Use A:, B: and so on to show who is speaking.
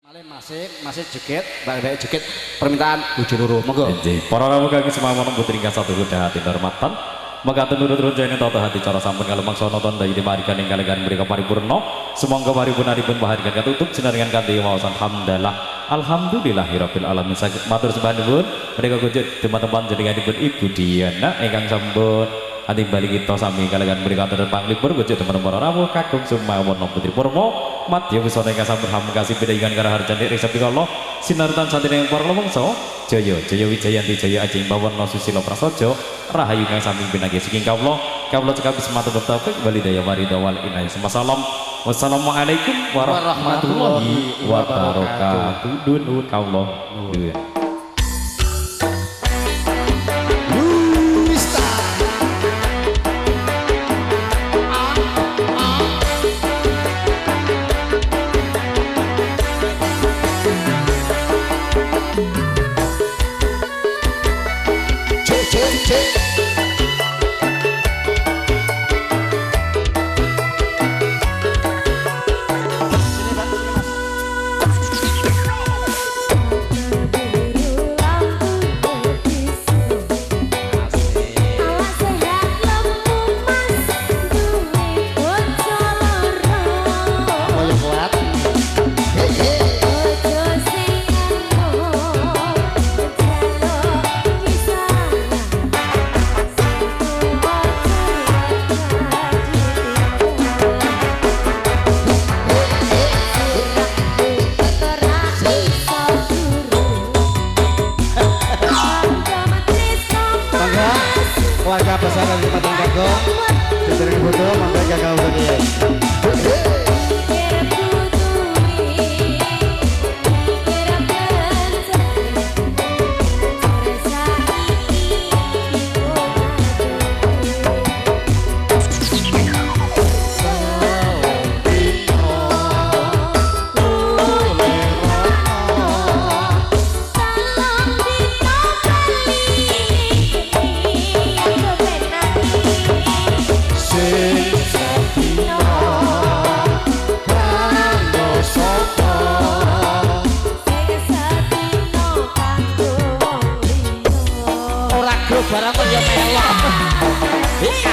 A: Masih jeket, balik jeket permintaan bojo loro. Monggo.
B: Nggih, para rawuh kagem semono putri ingkang satu hati hormatan. Mekaten nurut runjane tata hati cara sampun kalemaksana tanda ide marikan ing kalegan mrika paripurna. Sumangga paripurnanipun pahargan katutup sinaringan kanthi wawasan hamdalah. Alhamdulillahirabbil alamin. Saged matur sembah nuwun menika kunjuk teman-teman jenenganipun Ibu Diana ingkang sampun ati bali kita sami kalegan mrika wonten panglipur kunjuk teman para rawuh kagem sumawana putri purma madya wisana ingkang sampun hamkasih pindahingan karaharjane resep kala sinartan santine para lumangsa jaya jaya wijayanti jaya ajeng bawana susila prasaja rahayu kang samping pinanggi saking kawula cekap semanten taufik walhidayah waridha wal inayah salam. Wassalamualaikum warahmatullahi wabarakatuh. Dun kawula dun.
C: Keluarga besar dari Patang Kagong, Sederhana Foto, Mangga Gagal Udah. Barang kok ya melok.